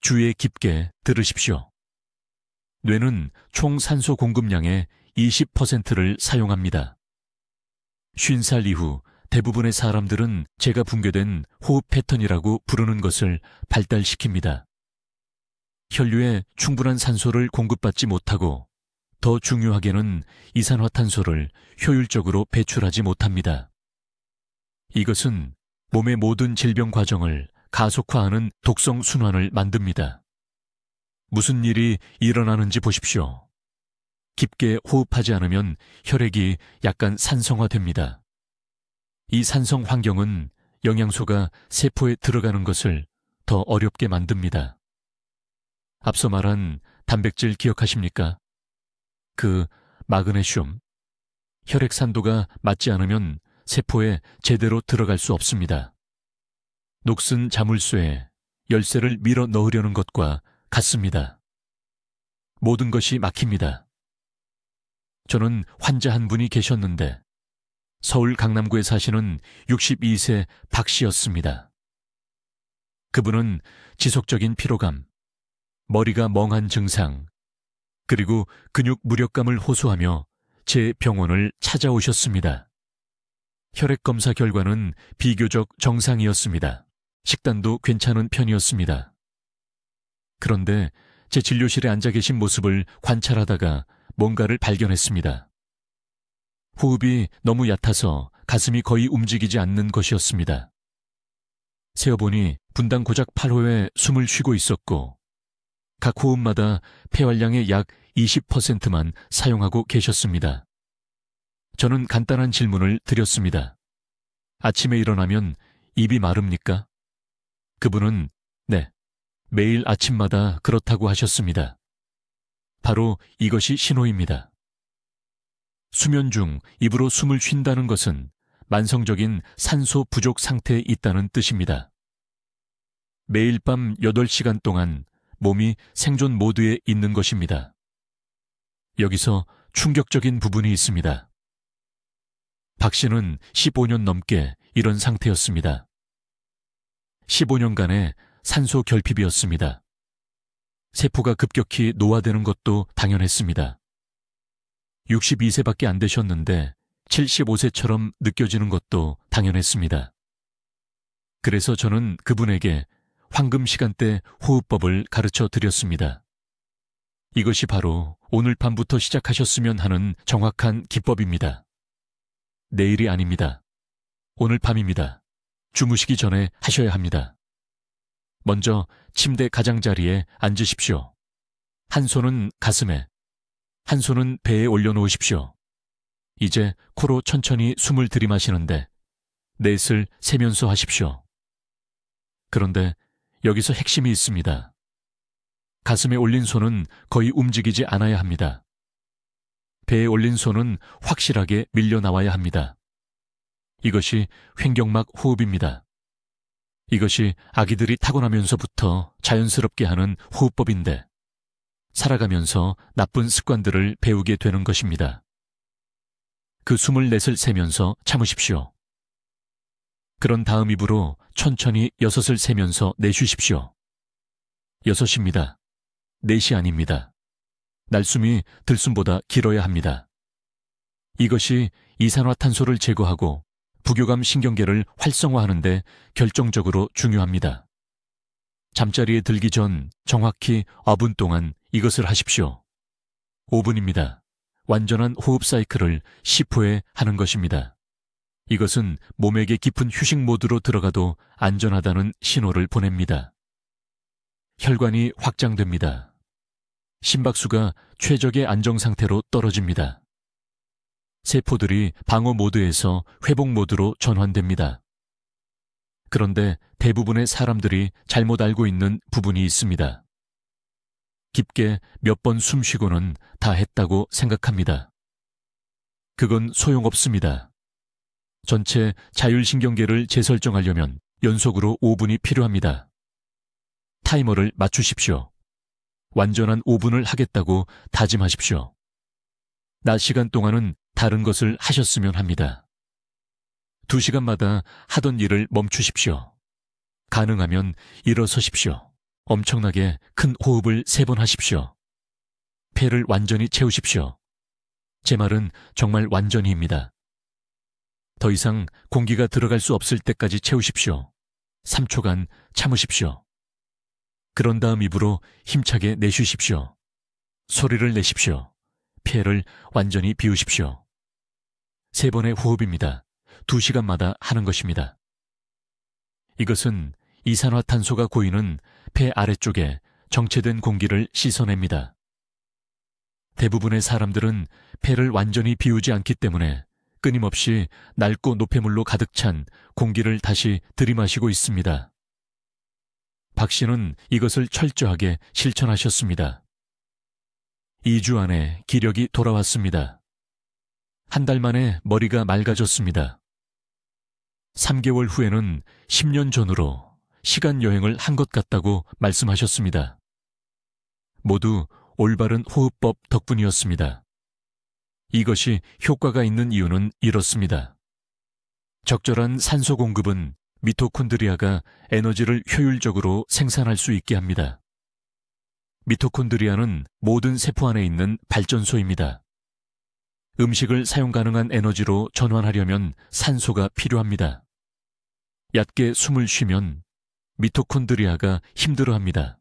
주의에 깊게 들으십시오. 뇌는 총 산소 공급량의 20%를 사용합니다. 50살 이후 대부분의 사람들은 제가 붕괴된 호흡 패턴이라고 부르는 것을 발달시킵니다. 혈류에 충분한 산소를 공급받지 못하고 더 중요하게는 이산화탄소를 효율적으로 배출하지 못합니다. 이것은 몸의 모든 질병 과정을 가속화하는 독성 순환을 만듭니다. 무슨 일이 일어나는지 보십시오. 깊게 호흡하지 않으면 혈액이 약간 산성화됩니다. 이 산성 환경은 영양소가 세포에 들어가는 것을 더 어렵게 만듭니다. 앞서 말한 단백질 기억하십니까? 그 마그네슘. 혈액 산도가 맞지 않으면 세포에 제대로 들어갈 수 없습니다. 녹슨 자물쇠에 열쇠를 밀어 넣으려는 것과 같습니다. 모든 것이 막힙니다. 저는 환자 한 분이 계셨는데 서울 강남구에 사시는 62세 박 씨였습니다. 그분은 지속적인 피로감, 머리가 멍한 증상, 그리고 근육 무력감을 호소하며 제 병원을 찾아오셨습니다. 혈액 검사 결과는 비교적 정상이었습니다. 식단도 괜찮은 편이었습니다. 그런데 제 진료실에 앉아 계신 모습을 관찰하다가 뭔가를 발견했습니다. 호흡이 너무 얕아서 가슴이 거의 움직이지 않는 것이었습니다. 세어보니 분당 고작 8호에 숨을 쉬고 있었고 각 호흡마다 폐활량의 약 20%만 사용하고 계셨습니다. 저는 간단한 질문을 드렸습니다. 아침에 일어나면 입이 마릅니까? 그분은 네, 매일 아침마다 그렇다고 하셨습니다. 바로 이것이 신호입니다. 수면 중 입으로 숨을 쉰다는 것은 만성적인 산소 부족 상태에 있다는 뜻입니다. 매일 밤 8시간 동안 몸이 생존 모드에 있는 것입니다. 여기서 충격적인 부분이 있습니다. 박 씨는 15년 넘게 이런 상태였습니다. 15년간의 산소 결핍이었습니다. 세포가 급격히 노화되는 것도 당연했습니다. 62세밖에 안 되셨는데 75세처럼 느껴지는 것도 당연했습니다. 그래서 저는 그분에게 황금 시간대 호흡법을 가르쳐 드렸습니다. 이것이 바로 오늘 밤부터 시작하셨으면 하는 정확한 기법입니다. 내일이 아닙니다. 오늘 밤입니다. 주무시기 전에 하셔야 합니다. 먼저 침대 가장자리에 앉으십시오. 한 손은 가슴에, 한 손은 배에 올려놓으십시오. 이제 코로 천천히 숨을 들이마시는데 넷을 세면서 하십시오. 그런데 여기서 핵심이 있습니다. 가슴에 올린 손은 거의 움직이지 않아야 합니다. 배에 올린 손은 확실하게 밀려나와야 합니다. 이것이 횡격막 호흡입니다. 이것이 아기들이 타고나면서부터 자연스럽게 하는 호흡법인데 살아가면서 나쁜 습관들을 배우게 되는 것입니다. 그 24을 세면서 참으십시오. 그런 다음 입으로 천천히 6을 세면서 내쉬십시오. 6입니다. 4이 아닙니다. 날숨이 들숨보다 길어야 합니다. 이것이 이산화탄소를 제거하고 부교감 신경계를 활성화하는 데 결정적으로 중요합니다. 잠자리에 들기 전 정확히 5분 동안 이것을 하십시오. 5분입니다. 완전한 호흡 사이클을 10호에 하는 것입니다. 이것은 몸에게 깊은 휴식 모드로 들어가도 안전하다는 신호를 보냅니다. 혈관이 확장됩니다. 심박수가 최적의 안정 상태로 떨어집니다. 세포들이 방어 모드에서 회복 모드로 전환됩니다. 그런데 대부분의 사람들이 잘못 알고 있는 부분이 있습니다. 깊게 몇 번 숨 쉬고는 다 했다고 생각합니다. 그건 소용없습니다. 전체 자율신경계를 재설정하려면 연속으로 5분이 필요합니다. 타이머를 맞추십시오. 완전한 5분을 하겠다고 다짐하십시오. 낮 시간 동안은 다른 것을 하셨으면 합니다. 2시간마다 하던 일을 멈추십시오. 가능하면 일어서십시오. 엄청나게 큰 호흡을 3번 하십시오. 폐를 완전히 채우십시오. 제 말은 정말 완전히입니다. 더 이상 공기가 들어갈 수 없을 때까지 채우십시오. 3초간 참으십시오. 그런 다음 입으로 힘차게 내쉬십시오. 소리를 내십시오. 폐를 완전히 비우십시오. 3번의 호흡입니다. 2시간마다 하는 것입니다. 이것은 이산화탄소가 고이는 폐 아래쪽에 정체된 공기를 씻어냅니다. 대부분의 사람들은 폐를 완전히 비우지 않기 때문에 끊임없이 낡고 노폐물로 가득 찬 공기를 다시 들이마시고 있습니다. 박 씨는 이것을 철저하게 실천하셨습니다. 2주 안에 기력이 돌아왔습니다. 한 달 만에 머리가 맑아졌습니다. 3개월 후에는 10년 전으로 시간 여행을 한 것 같다고 말씀하셨습니다. 모두 올바른 호흡법 덕분이었습니다. 이것이 효과가 있는 이유는 이렇습니다. 적절한 산소 공급은 미토콘드리아가 에너지를 효율적으로 생산할 수 있게 합니다. 미토콘드리아는 모든 세포 안에 있는 발전소입니다. 음식을 사용 가능한 에너지로 전환하려면 산소가 필요합니다. 얕게 숨을 쉬면 미토콘드리아가 힘들어합니다.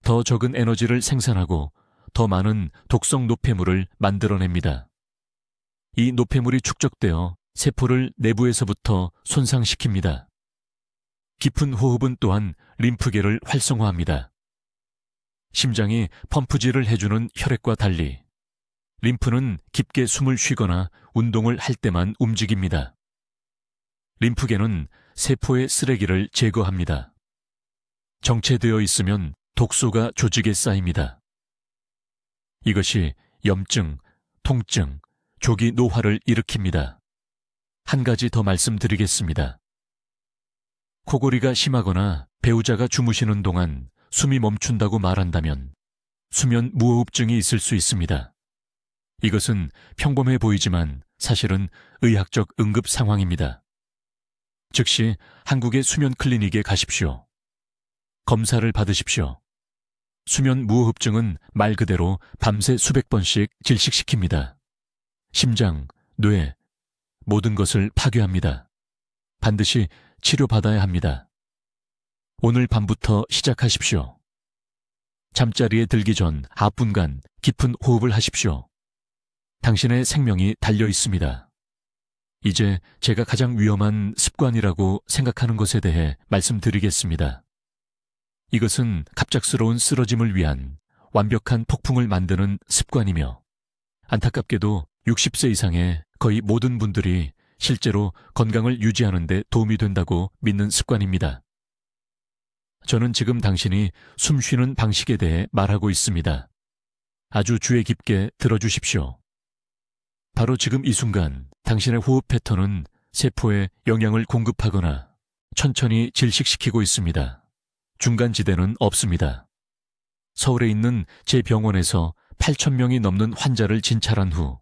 더 적은 에너지를 생산하고 더 많은 독성 노폐물을 만들어냅니다. 이 노폐물이 축적되어 세포를 내부에서부터 손상시킵니다. 깊은 호흡은 또한 림프계를 활성화합니다. 심장이 펌프질을 해주는 혈액과 달리 림프는 깊게 숨을 쉬거나 운동을 할 때만 움직입니다. 림프계는 세포의 쓰레기를 제거합니다. 정체되어 있으면 독소가 조직에 쌓입니다. 이것이 염증, 통증, 조기 노화를 일으킵니다. 한 가지 더 말씀드리겠습니다. 코골이가 심하거나 배우자가 주무시는 동안 숨이 멈춘다고 말한다면 수면 무호흡증이 있을 수 있습니다. 이것은 평범해 보이지만 사실은 의학적 응급 상황입니다. 즉시 한국의 수면 클리닉에 가십시오. 검사를 받으십시오. 수면 무호흡증은 말 그대로 밤새 수백 번씩 질식시킵니다. 심장, 뇌, 모든 것을 파괴합니다. 반드시 치료받아야 합니다. 오늘 밤부터 시작하십시오. 잠자리에 들기 전 9분간 깊은 호흡을 하십시오. 당신의 생명이 달려 있습니다. 이제 제가 가장 위험한 습관이라고 생각하는 것에 대해 말씀드리겠습니다. 이것은 갑작스러운 쓰러짐을 위한 완벽한 폭풍을 만드는 습관이며 안타깝게도 60세 이상의 거의 모든 분들이 실제로 건강을 유지하는 데 도움이 된다고 믿는 습관입니다. 저는 지금 당신이 숨 쉬는 방식에 대해 말하고 있습니다. 아주 주의 깊게 들어주십시오. 바로 지금 이 순간 당신의 호흡 패턴은 세포에 영양을 공급하거나 천천히 질식시키고 있습니다. 중간지대는 없습니다. 서울에 있는 제 병원에서 8,000명이 넘는 환자를 진찰한 후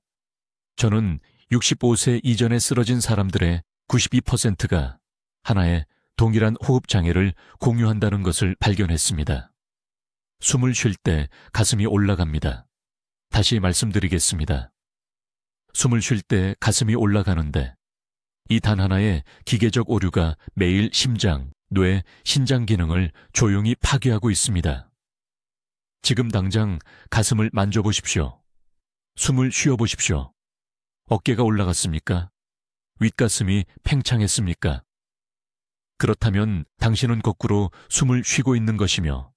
저는 65세 이전에 쓰러진 사람들의 92%가 하나의 동일한 호흡 장애를 공유한다는 것을 발견했습니다. 숨을 쉴 때 가슴이 올라갑니다. 다시 말씀드리겠습니다. 숨을 쉴 때 가슴이 올라가는데 이 단 하나의 기계적 오류가 매일 심장, 뇌, 신장 기능을 조용히 파괴하고 있습니다. 지금 당장 가슴을 만져보십시오. 숨을 쉬어보십시오. 어깨가 올라갔습니까? 윗가슴이 팽창했습니까? 그렇다면 당신은 거꾸로 숨을 쉬고 있는 것이며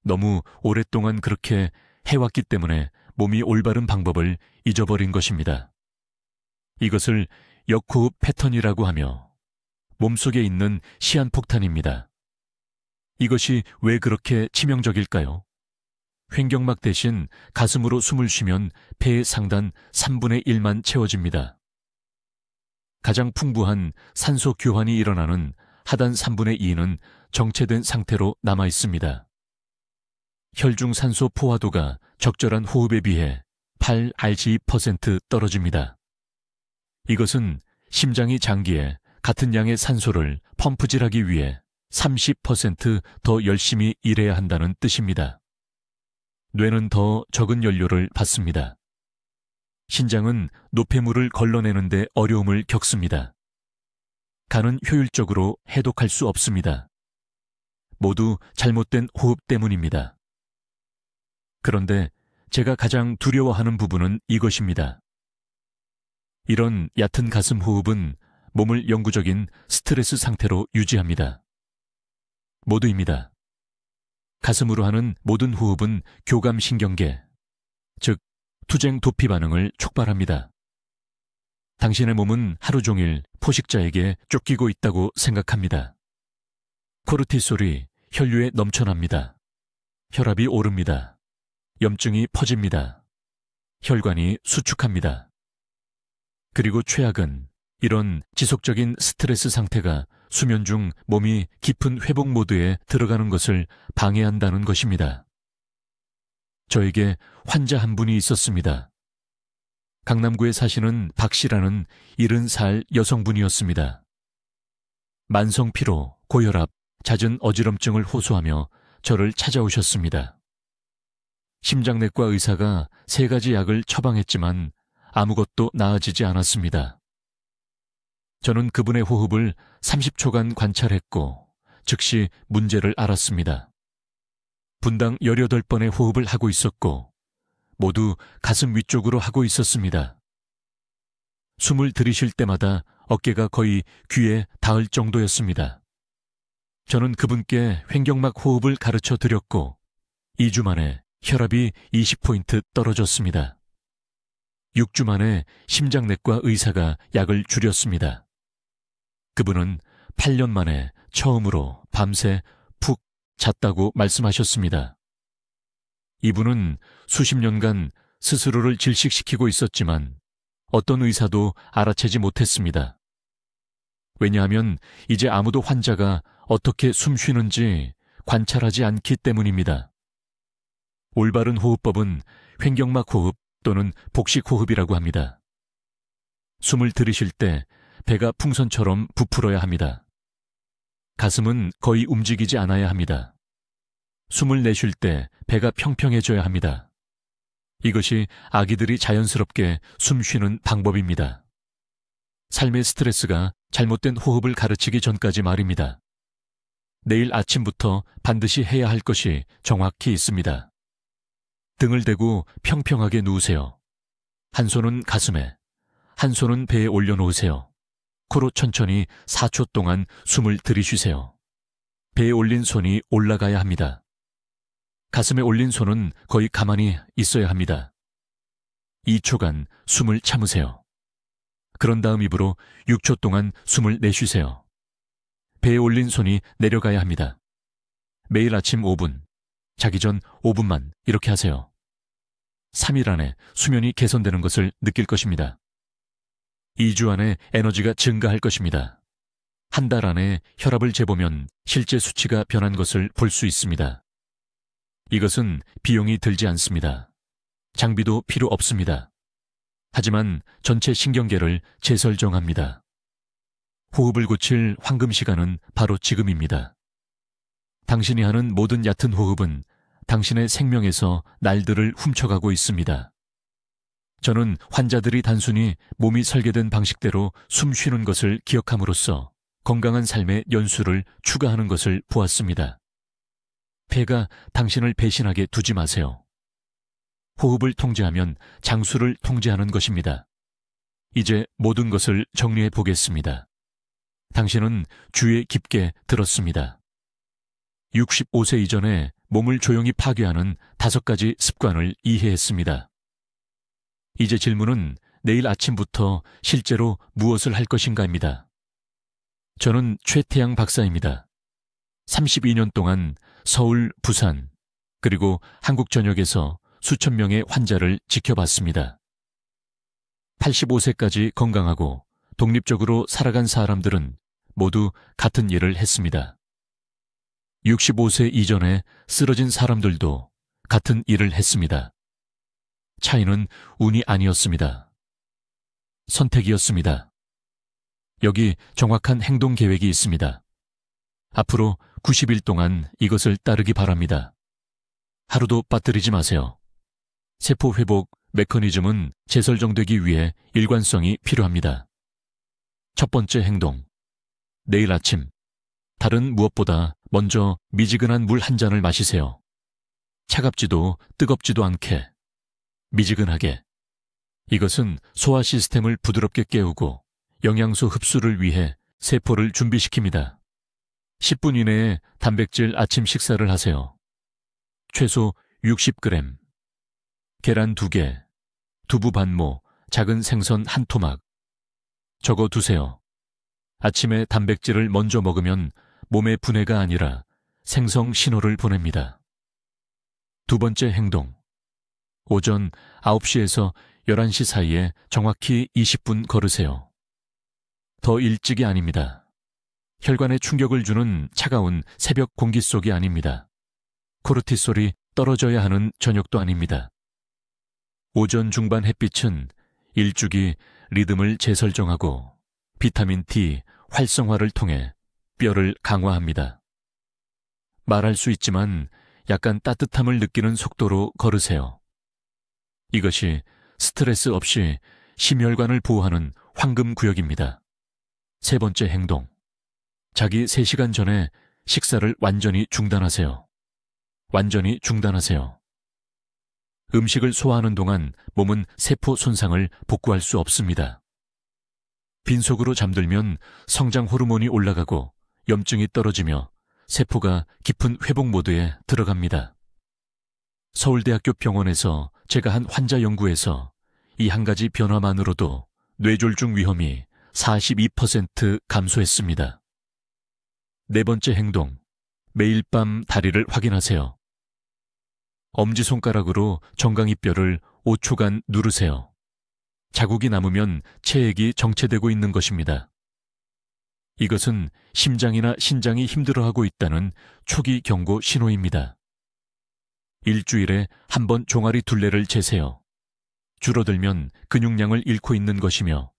너무 오랫동안 그렇게 해왔기 때문에 몸이 올바른 방법을 잊어버린 것입니다. 이것을 역호흡 패턴이라고 하며 몸속에 있는 시한폭탄입니다. 이것이 왜 그렇게 치명적일까요? 횡격막 대신 가슴으로 숨을 쉬면 폐의 상단 3분의 1만 채워집니다. 가장 풍부한 산소 교환이 일어나는 하단 3분의 2는 정체된 상태로 남아 있습니다. 혈중 산소 포화도가 적절한 호흡에 비해 8rg% 떨어집니다. 이것은 심장이 장기에 같은 양의 산소를 펌프질하기 위해 30% 더 열심히 일해야 한다는 뜻입니다. 뇌는 더 적은 연료를 받습니다. 신장은 노폐물을 걸러내는데 어려움을 겪습니다. 간은 효율적으로 해독할 수 없습니다. 모두 잘못된 호흡 때문입니다. 그런데 제가 가장 두려워하는 부분은 이것입니다. 이런 얕은 가슴 호흡은 몸을 영구적인 스트레스 상태로 유지합니다. 모두입니다. 가슴으로 하는 모든 호흡은 교감신경계, 즉 투쟁 도피 반응을 촉발합니다. 당신의 몸은 하루 종일 포식자에게 쫓기고 있다고 생각합니다. 코르티솔이 혈류에 넘쳐납니다. 혈압이 오릅니다. 염증이 퍼집니다. 혈관이 수축합니다. 그리고 최악은 이런 지속적인 스트레스 상태가 수면 중 몸이 깊은 회복 모드에 들어가는 것을 방해한다는 것입니다. 저에게 환자 한 분이 있었습니다. 강남구에 사시는 박 씨라는 70살 여성분이었습니다. 만성 피로, 고혈압, 잦은 어지럼증을 호소하며 저를 찾아오셨습니다. 심장내과 의사가 3가지 약을 처방했지만 아무것도 나아지지 않았습니다. 저는 그분의 호흡을 30초간 관찰했고 즉시 문제를 알았습니다. 분당 18번의 호흡을 하고 있었고 모두 가슴 위쪽으로 하고 있었습니다. 숨을 들이쉴 때마다 어깨가 거의 귀에 닿을 정도였습니다. 저는 그분께 횡격막 호흡을 가르쳐 드렸고 2주 만에 혈압이 20포인트 떨어졌습니다. 6주 만에 심장내과 의사가 약을 줄였습니다. 그분은 8년 만에 처음으로 밤새 푹 잤다고 말씀하셨습니다. 이분은 수십 년간 스스로를 질식시키고 있었지만 어떤 의사도 알아채지 못했습니다. 왜냐하면 이제 아무도 환자가 어떻게 숨 쉬는지 관찰하지 않기 때문입니다. 올바른 호흡법은 횡격막 호흡 또는 복식 호흡이라고 합니다. 숨을 들이쉴 때 배가 풍선처럼 부풀어야 합니다. 가슴은 거의 움직이지 않아야 합니다. 숨을 내쉴 때 배가 평평해져야 합니다. 이것이 아기들이 자연스럽게 숨 쉬는 방법입니다. 삶의 스트레스가 잘못된 호흡을 가르치기 전까지 말입니다. 내일 아침부터 반드시 해야 할 것이 정확히 있습니다. 등을 대고 평평하게 누우세요. 한 손은 가슴에, 한 손은 배에 올려놓으세요. 코로 천천히 4초 동안 숨을 들이쉬세요. 배에 올린 손이 올라가야 합니다. 가슴에 올린 손은 거의 가만히 있어야 합니다. 2초간 숨을 참으세요. 그런 다음 입으로 6초 동안 숨을 내쉬세요. 배에 올린 손이 내려가야 합니다. 매일 아침 5분, 자기 전 5분만 이렇게 하세요. 3일 안에 수면이 개선되는 것을 느낄 것입니다. 2주 안에 에너지가 증가할 것입니다. 한 달 안에 혈압을 재보면 실제 수치가 변한 것을 볼 수 있습니다. 이것은 비용이 들지 않습니다. 장비도 필요 없습니다. 하지만 전체 신경계를 재설정합니다. 호흡을 고칠 황금 시간은 바로 지금입니다. 당신이 하는 모든 얕은 호흡은 당신의 생명에서 날들을 훔쳐가고 있습니다. 저는 환자들이 단순히 몸이 설계된 방식대로 숨 쉬는 것을 기억함으로써 건강한 삶의 연수를 추가하는 것을 보았습니다. 폐가 당신을 배신하게 두지 마세요. 호흡을 통제하면 장수를 통제하는 것입니다. 이제 모든 것을 정리해 보겠습니다. 당신은 주에 깊게 들었습니다. 65세 이전에 몸을 조용히 파괴하는 5가지 습관을 이해했습니다. 이제 질문은 내일 아침부터 실제로 무엇을 할 것인가입니다. 저는 최태양 박사입니다. 32년 동안 서울, 부산, 그리고 한국 전역에서 수천 명의 환자를 지켜봤습니다. 85세까지 건강하고 독립적으로 살아간 사람들은 모두 같은 일을 했습니다. 65세 이전에 쓰러진 사람들도 같은 일을 했습니다. 차이는 운이 아니었습니다. 선택이었습니다. 여기 정확한 행동 계획이 있습니다. 앞으로 90일 동안 이것을 따르기 바랍니다. 하루도 빠뜨리지 마세요. 세포 회복 메커니즘은 재설정되기 위해 일관성이 필요합니다. 첫 번째 행동. 내일 아침, 다른 무엇보다 먼저 미지근한 물 한 잔을 마시세요. 차갑지도 뜨겁지도 않게, 미지근하게. 이것은 소화 시스템을 부드럽게 깨우고 영양소 흡수를 위해 세포를 준비시킵니다. 10분 이내에 단백질 아침 식사를 하세요. 최소 60g, 계란 2개, 두부 반모, 작은 생선 1토막. 적어 두세요. 아침에 단백질을 먼저 먹으면 몸의 분해가 아니라 생성 신호를 보냅니다. 두 번째 행동. 오전 9시에서 11시 사이에 정확히 20분 걸으세요. 더 일찍이 아닙니다. 혈관에 충격을 주는 차가운 새벽 공기 속이 아닙니다. 코르티솔이 떨어져야 하는 저녁도 아닙니다. 오전 중반 햇빛은 일주기 리듬을 재설정하고 비타민 D 활성화를 통해 뼈를 강화합니다. 말할 수 있지만 약간 따뜻함을 느끼는 속도로 걸으세요. 이것이 스트레스 없이 심혈관을 보호하는 황금 구역입니다. 세 번째 행동. 자기 3시간 전에 식사를 완전히 중단하세요. 완전히 중단하세요. 음식을 소화하는 동안 몸은 세포 손상을 복구할 수 없습니다. 빈속으로 잠들면 성장 호르몬이 올라가고 염증이 떨어지며 세포가 깊은 회복 모드에 들어갑니다. 서울대학교 병원에서 제가 한 환자 연구에서 이 한 가지 변화만으로도 뇌졸중 위험이 42% 감소했습니다. 네 번째 행동, 매일 밤 다리를 확인하세요. 엄지손가락으로 정강이뼈를 5초간 누르세요. 자국이 남으면 체액이 정체되고 있는 것입니다. 이것은 심장이나 신장이 힘들어하고 있다는 초기 경고 신호입니다. 일주일에 한 번 종아리 둘레를 재세요. 줄어들면 근육량을 잃고 있는 것이며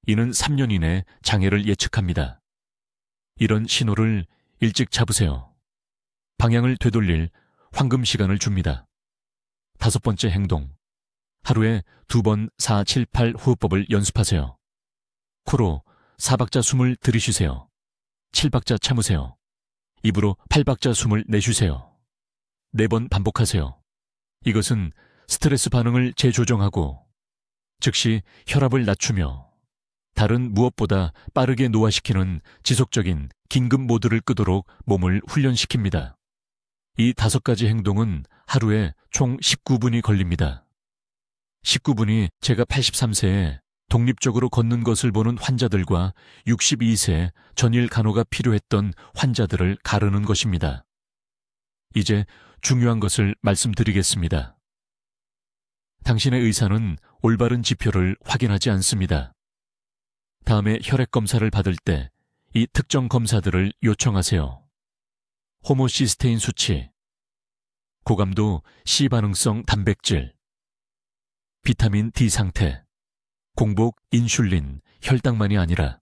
이는 3년 이내 장애를 예측합니다. 이런 신호를 일찍 잡으세요. 방향을 되돌릴 황금 시간을 줍니다. 다섯 번째 행동. 하루에 2번 4, 7, 8 호흡법을 연습하세요. 코로 4박자 숨을 들이쉬세요. 7박자 참으세요. 입으로 8박자 숨을 내쉬세요. 4번 반복하세요. 이것은 스트레스 반응을 재조정하고 즉시 혈압을 낮추며 다른 무엇보다 빠르게 노화시키는 지속적인 긴급 모드를 끄도록 몸을 훈련시킵니다. 이 5가지 행동은 하루에 총 19분이 걸립니다. 19분이 제가 83세에 독립적으로 걷는 것을 보는 환자들과 62세 전일 간호가 필요했던 환자들을 가르는 것입니다. 이제 중요한 것을 말씀드리겠습니다. 당신의 의사는 올바른 지표를 확인하지 않습니다. 다음에 혈액 검사를 받을 때 이 특정 검사들을 요청하세요. 호모시스테인 수치, 고감도 C반응성 단백질, 비타민 D 상태, 공복 인슐린, 혈당만이 아니라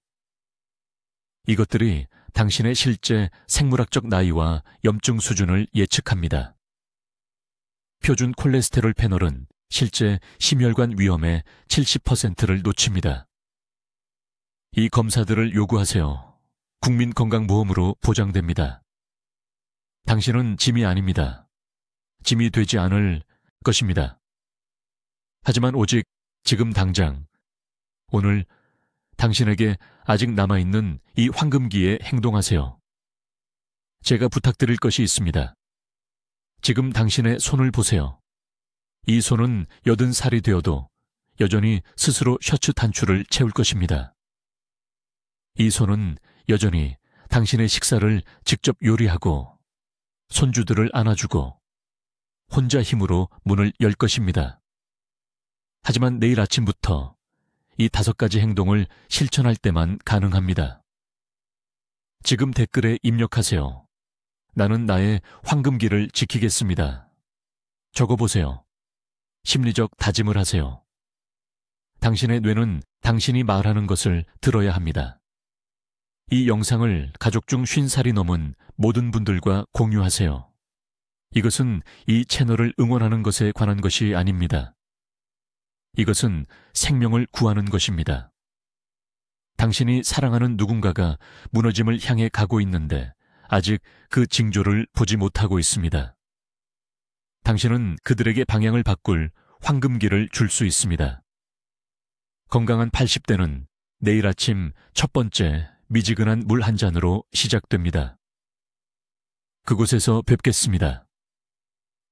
이것들이 당신의 실제 생물학적 나이와 염증 수준을 예측합니다. 표준 콜레스테롤 패널은 실제 심혈관 위험의 70%를 놓칩니다. 이 검사들을 요구하세요. 국민건강보험으로 보장됩니다. 당신은 짐이 아닙니다. 짐이 되지 않을 것입니다. 하지만 오직 지금 당장, 오늘 당신에게 아직 남아있는 이 황금기에 행동하세요. 제가 부탁드릴 것이 있습니다. 지금 당신의 손을 보세요. 이 손은 80살이 되어도 여전히 스스로 셔츠 단추를 채울 것입니다. 이 손은 여전히 당신의 식사를 직접 요리하고 손주들을 안아주고 혼자 힘으로 문을 열 것입니다. 하지만 내일 아침부터 이 5가지 행동을 실천할 때만 가능합니다. 지금 댓글에 입력하세요. 나는 나의 황금기를 지키겠습니다. 적어보세요. 심리적 다짐을 하세요. 당신의 뇌는 당신이 말하는 것을 들어야 합니다. 이 영상을 가족 중 50살이 넘은 모든 분들과 공유하세요. 이것은 이 채널을 응원하는 것에 관한 것이 아닙니다. 이것은 생명을 구하는 것입니다. 당신이 사랑하는 누군가가 무너짐을 향해 가고 있는데 아직 그 징조를 보지 못하고 있습니다. 당신은 그들에게 방향을 바꿀 황금기를 줄 수 있습니다. 건강한 80대는 내일 아침 첫 번째 미지근한 물 한 잔으로 시작됩니다. 그곳에서 뵙겠습니다.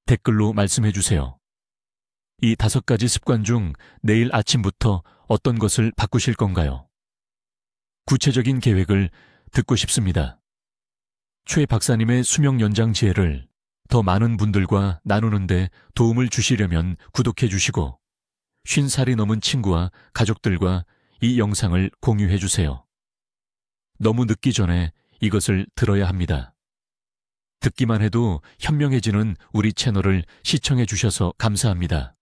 댓글로 말씀해 주세요. 이 5가지 습관 중 내일 아침부터 어떤 것을 바꾸실 건가요? 구체적인 계획을 듣고 싶습니다. 최 박사님의 수명 연장 지혜를 더 많은 분들과 나누는데 도움을 주시려면 구독해 주시고 50살이 넘은 친구와 가족들과 이 영상을 공유해 주세요. 너무 늦기 전에 이것을 들어야 합니다. 듣기만 해도 현명해지는 우리 채널을 시청해 주셔서 감사합니다.